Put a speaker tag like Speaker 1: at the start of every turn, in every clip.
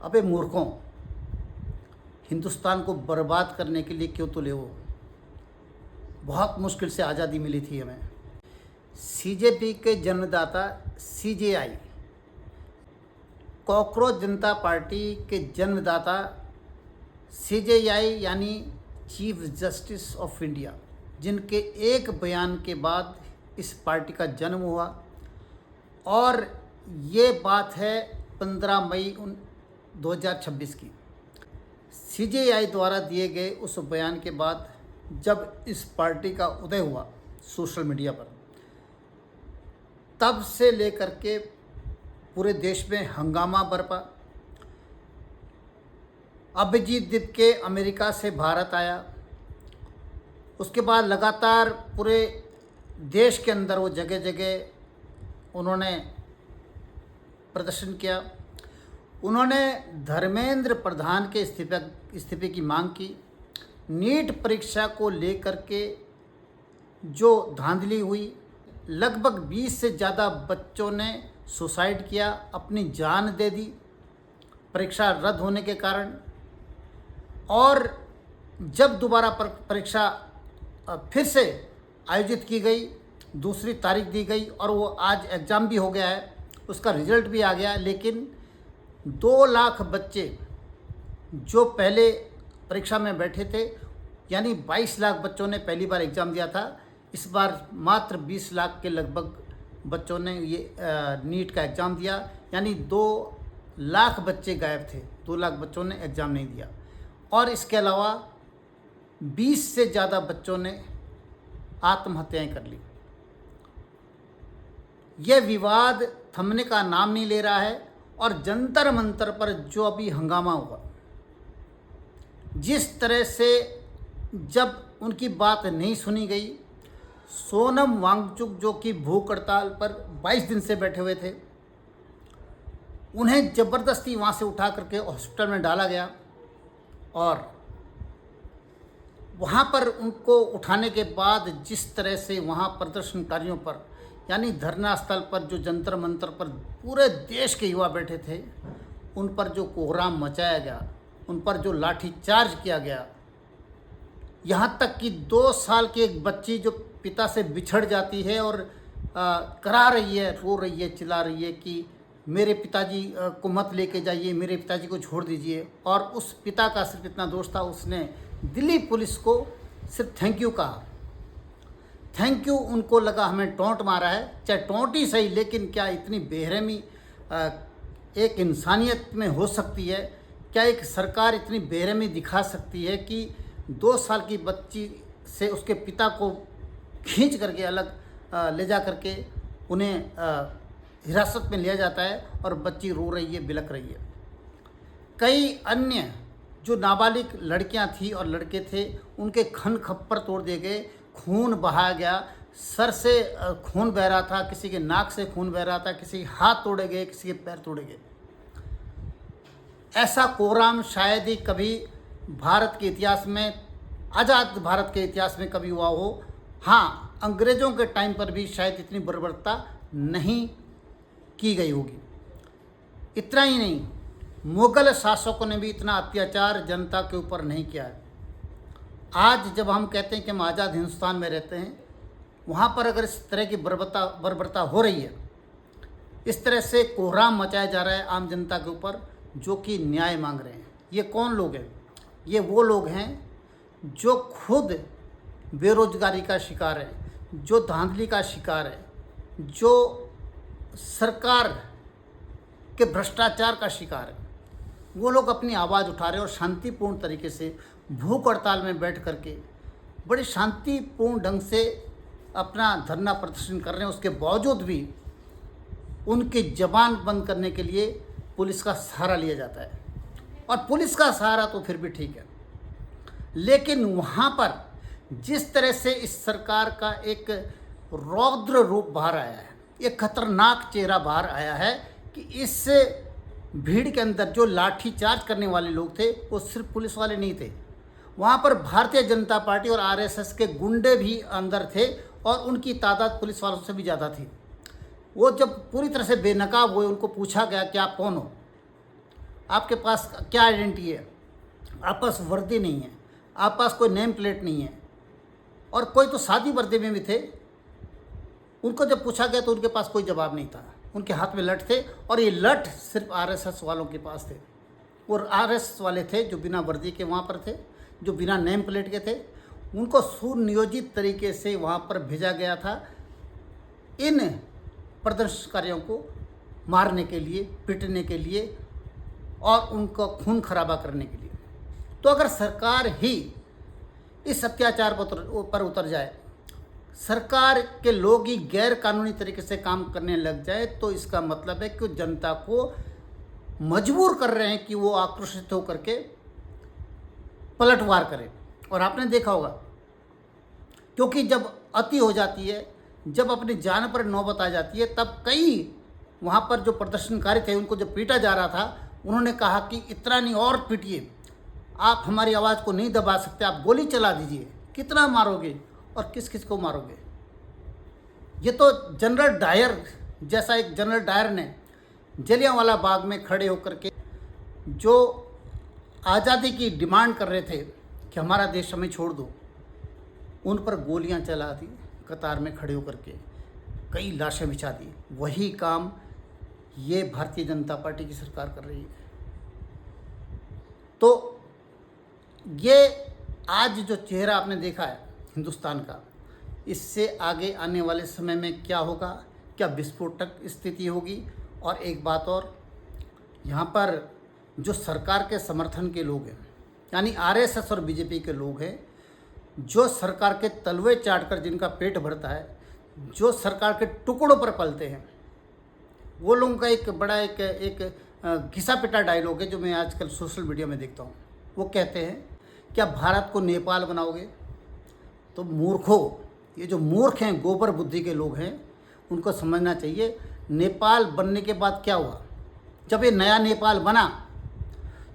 Speaker 1: अबे मूर्खों, हिंदुस्तान को बर्बाद करने के लिए क्यों तुले हो? बहुत मुश्किल से आज़ादी मिली थी हमें। सीजेपी के जन्मदाता सीजेआई, कॉकरोच जनता पार्टी के जन्मदाता सीजेआई यानी चीफ जस्टिस ऑफ इंडिया, जिनके एक बयान के बाद इस पार्टी का जन्म हुआ। और ये बात है 15 मई 2026 की। सीजेआई द्वारा दिए गए उस बयान के बाद जब इस पार्टी का उदय हुआ सोशल मीडिया पर, तब से लेकर के पूरे देश में हंगामा बरपा। अभिजीत दीपके अमेरिका से भारत आया, उसके बाद लगातार पूरे देश के अंदर वो जगह जगह उन्होंने प्रदर्शन किया। उन्होंने धर्मेंद्र प्रधान के इस्तीफे की मांग की। नीट परीक्षा को लेकर के जो धांधली हुई, लगभग 20 से ज़्यादा बच्चों ने सुसाइड किया, अपनी जान दे दी परीक्षा रद्द होने के कारण। और जब दोबारा परीक्षा फिर से आयोजित की गई, दूसरी तारीख दी गई और वो आज एग्ज़ाम भी हो गया है, उसका रिज़ल्ट भी आ गया, लेकिन 2 लाख बच्चे जो पहले परीक्षा में बैठे थे, यानी 22 लाख बच्चों ने पहली बार एग्ज़ाम दिया था, इस बार मात्र 20 लाख के लगभग बच्चों ने ये नीट का एग्ज़ाम दिया, यानी 2 लाख बच्चे गायब थे। 2 लाख बच्चों ने एग्ज़ाम नहीं दिया। और इसके अलावा 20 से ज़्यादा बच्चों ने आत्महत्याएं कर ली। यह विवाद थमने का नाम नहीं ले रहा है। और जंतर मंतर पर जो अभी हंगामा हुआ, जिस तरह से जब उनकी बात नहीं सुनी गई, सोनम वांगचुक जो कि भूख हड़ताल पर 22 दिन से बैठे हुए थे, उन्हें ज़बरदस्ती वहाँ से उठा करके हॉस्पिटल में डाला गया। और वहाँ पर उनको उठाने के बाद जिस तरह से वहाँ प्रदर्शनकारियों पर, यानी धरना स्थल पर जो जंतर मंतर पर पूरे देश के युवा बैठे थे, उन पर जो कोहराम मचाया गया, उन पर जो लाठी चार्ज किया गया, यहाँ तक कि 2 साल की एक बच्ची जो पिता से बिछड़ जाती है और करा रही है, रो रही है, चिल्ला रही है कि मेरे पिताजी को मत लेके जाइए, मेरे पिताजी को छोड़ दीजिए। और उस पिता का सिर्फ इतना दोष था, उसने दिल्ली पुलिस को सिर्फ थैंक यू कहा। थैंक यू उनको लगा हमें टोंट मारा है, चाहे टोंट ही सही, लेकिन क्या इतनी बेरहमी एक इंसानियत में हो सकती है? क्या एक सरकार इतनी बेरहमी दिखा सकती है कि 2 साल की बच्ची से उसके पिता को खींच करके अलग ले जा करके उन्हें हिरासत में लिया जाता है और बच्ची रो रही है, बिलख रही है। कई अन्य जो नाबालिग लड़कियां थी और लड़के थे, उनके खन खप्पर तोड़ दिए गए, खून बहाया गया, सर से खून बह रहा था, किसी के नाक से खून बह रहा था, किसी के हाथ तोड़े गए, किसी के पैर तोड़े गए। ऐसा कोहराम शायद ही कभी भारत के इतिहास में, आज़ाद भारत के इतिहास में कभी हुआ हो। हाँ, अंग्रेज़ों के टाइम पर भी शायद इतनी बर्बरता नहीं की गई होगी। इतना ही नहीं, मुग़ल शासकों ने भी इतना अत्याचार जनता के ऊपर नहीं किया है। आज जब हम कहते हैं कि हम आज़ाद हिंदुस्तान में रहते हैं, वहाँ पर अगर इस तरह की बर्बरता हो रही है, इस तरह से कोहराम मचाया जा रहा है आम जनता के ऊपर जो कि न्याय मांग रहे हैं, ये कौन लोग हैं? ये वो लोग हैं जो खुद बेरोजगारी का शिकार है, जो धांधली का शिकार है, जो सरकार के भ्रष्टाचार का शिकार है। वो लोग अपनी आवाज़ उठा रहे हैं और शांतिपूर्ण तरीके से भूख हड़ताल में बैठ करके बड़े शांतिपूर्ण ढंग से अपना धरना प्रदर्शन कर रहे हैं। उसके बावजूद भी उनकी ज़बान बंद करने के लिए पुलिस का सहारा लिया जाता है। और पुलिस का सहारा तो फिर भी ठीक है, लेकिन वहाँ पर जिस तरह से इस सरकार का एक रौद्र रूप बाहर आया है, एक खतरनाक चेहरा बाहर आया है कि इस भीड़ के अंदर जो लाठी चार्ज करने वाले लोग थे, वो सिर्फ पुलिस वाले नहीं थे, वहाँ पर भारतीय जनता पार्टी और आरएसएस के गुंडे भी अंदर थे और उनकी तादाद पुलिस वालों से भी ज़्यादा थी। वो जब पूरी तरह से बेनकाब हुए, उनको पूछा गया कि आप कौन हो, आपके पास क्या आइडेंटिटी है? आपके पास वर्दी नहीं है, आपके पास कोई नेम प्लेट नहीं है, और कोई तो सादी वर्दी में भी थे। उनको जब पूछा गया तो उनके पास कोई जवाब नहीं था। उनके हाथ में लठ थे, और ये लठ सिर्फ आरएसएस वालों के पास थे। और आरएसएस वाले थे जो बिना वर्दी के वहाँ पर थे, जो बिना नेम प्लेट के थे। उनको सुनियोजित तरीके से वहाँ पर भेजा गया था इन प्रदर्शनकारियों को मारने के लिए, पीटने के लिए और उनको खून खराबा करने के लिए। तो अगर सरकार ही इस अत्याचार पर उतर जाए, सरकार के लोग ही गैर कानूनी तरीके से काम करने लग जाए, तो इसका मतलब है कि जनता को मजबूर कर रहे हैं कि वो आक्रोशित होकर के पलटवार करें। और आपने देखा होगा, क्योंकि जब अति हो जाती है, जब अपनी जान पर नौबत आ जाती है, तब कई वहाँ पर जो प्रदर्शनकारी थे उनको जब पीटा जा रहा था, उन्होंने कहा कि इतना नहीं और पीटिए, आप हमारी आवाज़ को नहीं दबा सकते, आप गोली चला दीजिए। कितना मारोगे और किस किस को मारोगे? ये तो जनरल डायर जैसा एक जनरल डायर ने जलियांवाला बाग में खड़े होकर के जो आज़ादी की डिमांड कर रहे थे कि हमारा देश हमें छोड़ दो, उन पर गोलियां चला दी, कतार में खड़े होकर के कई लाशें बिछा दी। वही काम ये भारतीय जनता पार्टी की सरकार कर रही है। तो ये आज जो चेहरा आपने देखा है हिंदुस्तान का, इससे आगे आने वाले समय में क्या होगा, क्या विस्फोटक स्थिति होगी। और एक बात और, यहाँ पर जो सरकार के समर्थन के लोग हैं, यानी आरएसएस और बीजेपी के लोग हैं, जो सरकार के तलवे चाटकर जिनका पेट भरता है, जो सरकार के टुकड़ों पर पलते हैं, वो लोगों का एक बड़ा एक घिसा पिटा डायलॉग है जो मैं आजकल सोशल मीडिया में देखता हूँ। वो कहते हैं, क्या भारत को नेपाल बनाओगे? तो मूर्खों, ये जो मूर्ख हैं, गोबर बुद्धि के लोग हैं, उनको समझना चाहिए नेपाल बनने के बाद क्या हुआ। जब ये नया नेपाल बना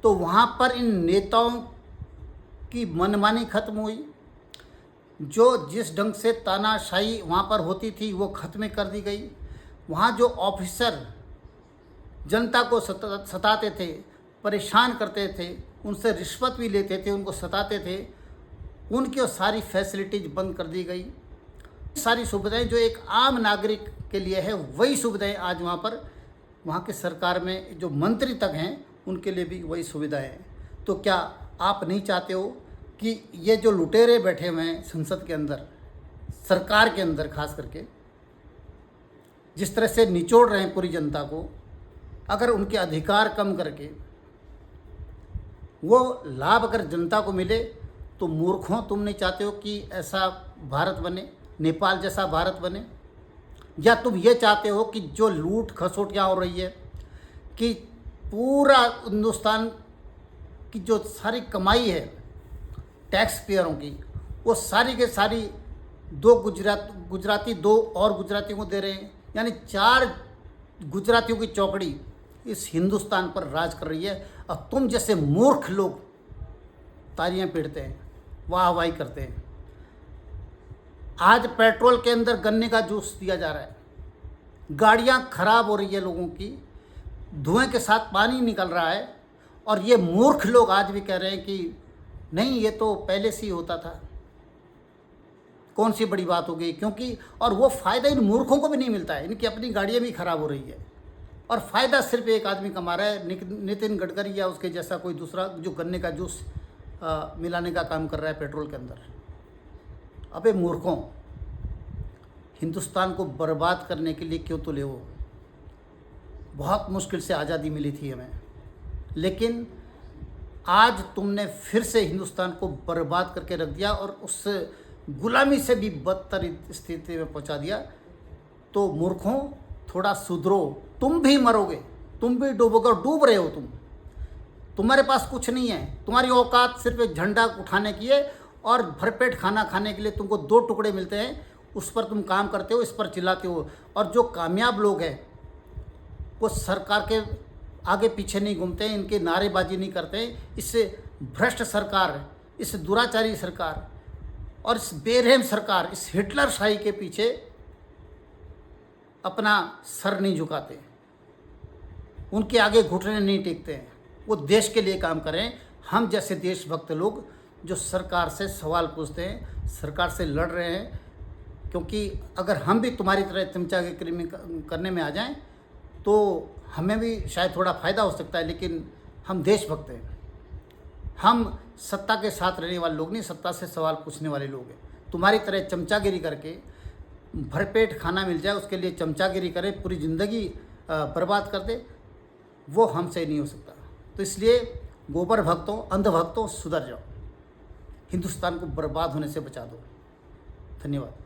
Speaker 1: तो वहाँ पर इन नेताओं की मनमानी खत्म हुई। जो जिस ढंग से तानाशाही वहाँ पर होती थी वो खत्म कर दी गई। वहाँ जो ऑफिसर जनता को सताते थे, परेशान करते थे, उनसे रिश्वत भी लेते थे, उनको सताते थे, उनकी सारी फैसिलिटीज बंद कर दी गई। सारी सुविधाएं जो एक आम नागरिक के लिए है, वही सुविधाएं आज वहाँ की सरकार में जो मंत्री तक हैं उनके लिए भी वही सुविधाएं हैं। तो क्या आप नहीं चाहते हो कि ये जो लुटेरे बैठे हुए हैं संसद के अंदर, सरकार के अंदर खास करके, जिस तरह से निचोड़ रहे हैं पूरी जनता को, अगर उनके अधिकार कम करके वो लाभ अगर जनता को मिले, तो मूर्खों, तुम नहीं चाहते हो कि ऐसा भारत बने, नेपाल जैसा भारत बने? या तुम ये चाहते हो कि जो लूट खसोट यहाँ हो रही है, कि पूरा हिंदुस्तान की जो सारी कमाई है टैक्स पेयरों की, वो सारी के सारी दो गुजराती दो और गुजरातियों को दे रहे हैं, यानी 4 गुजरातियों की चौकड़ी इस हिंदुस्तान पर राज कर रही है। और तुम जैसे मूर्ख लोग तालियां पीटते हैं, वाहवाही करते हैं। आज पेट्रोल के अंदर गन्ने का जूस दिया जा रहा है, गाड़ियां खराब हो रही है लोगों की, धुएं के साथ पानी निकल रहा है, और ये मूर्ख लोग आज भी कह रहे हैं कि नहीं, ये तो पहले से ही होता था, कौन सी बड़ी बात हो गई। क्योंकि और वो फ़ायदा इन मूर्खों को भी नहीं मिलता है, इनकी अपनी गाड़ियाँ भी खराब हो रही है, और फ़ायदा सिर्फ एक आदमी कमा रहा है, नितिन गडकरी या उसके जैसा कोई दूसरा जो गन्ने का जूस मिलाने का काम कर रहा है पेट्रोल के अंदर। अबे मूर्खों, हिंदुस्तान को बर्बाद करने के लिए क्यों तुले हो? बहुत मुश्किल से आज़ादी मिली थी हमें, लेकिन आज तुमने फिर से हिंदुस्तान को बर्बाद करके रख दिया और उस गुलामी से भी बदतर स्थिति में पहुंचा दिया। तो मूर्खों, थोड़ा सुधरो, तुम भी मरोगे, तुम भी डूबोगे, डूब रहे हो तुम। तुम्हारे पास कुछ नहीं है, तुम्हारी औकात सिर्फ एक झंडा उठाने की है, और भरपेट खाना खाने के लिए तुमको 2 टुकड़े मिलते हैं, उस पर तुम काम करते हो, इस पर चिल्लाते हो। और जो कामयाब लोग हैं वो सरकार के आगे पीछे नहीं घूमते हैं, इनके नारेबाजी नहीं करते हैं। इससे भ्रष्ट सरकार, इस दुराचारी सरकार और इस बेरहम सरकार, इस हिटलर शाही के पीछे अपना सर नहीं झुकाते, उनके आगे घुटने नहीं टेकते हैं, वो देश के लिए काम करें। हम जैसे देशभक्त लोग जो सरकार से सवाल पूछते हैं, सरकार से लड़ रहे हैं, क्योंकि अगर हम भी तुम्हारी तरह चमचागिरी करने में आ जाएं तो हमें भी शायद थोड़ा फ़ायदा हो सकता है, लेकिन हम देशभक्त हैं। हम सत्ता के साथ रहने वाले लोग नहीं, सत्ता से सवाल पूछने वाले लोग हैं। तुम्हारी तरह चमचागिरी करके भरपेट खाना मिल जाए उसके लिए चमचागिरी करें, पूरी ज़िंदगी बर्बाद कर दे, वो हमसे नहीं हो सकता। तो इसलिए गोबर भक्तों, अंधभक्तों, सुधर जाओ, हिंदुस्तान को बर्बाद होने से बचा दो। धन्यवाद।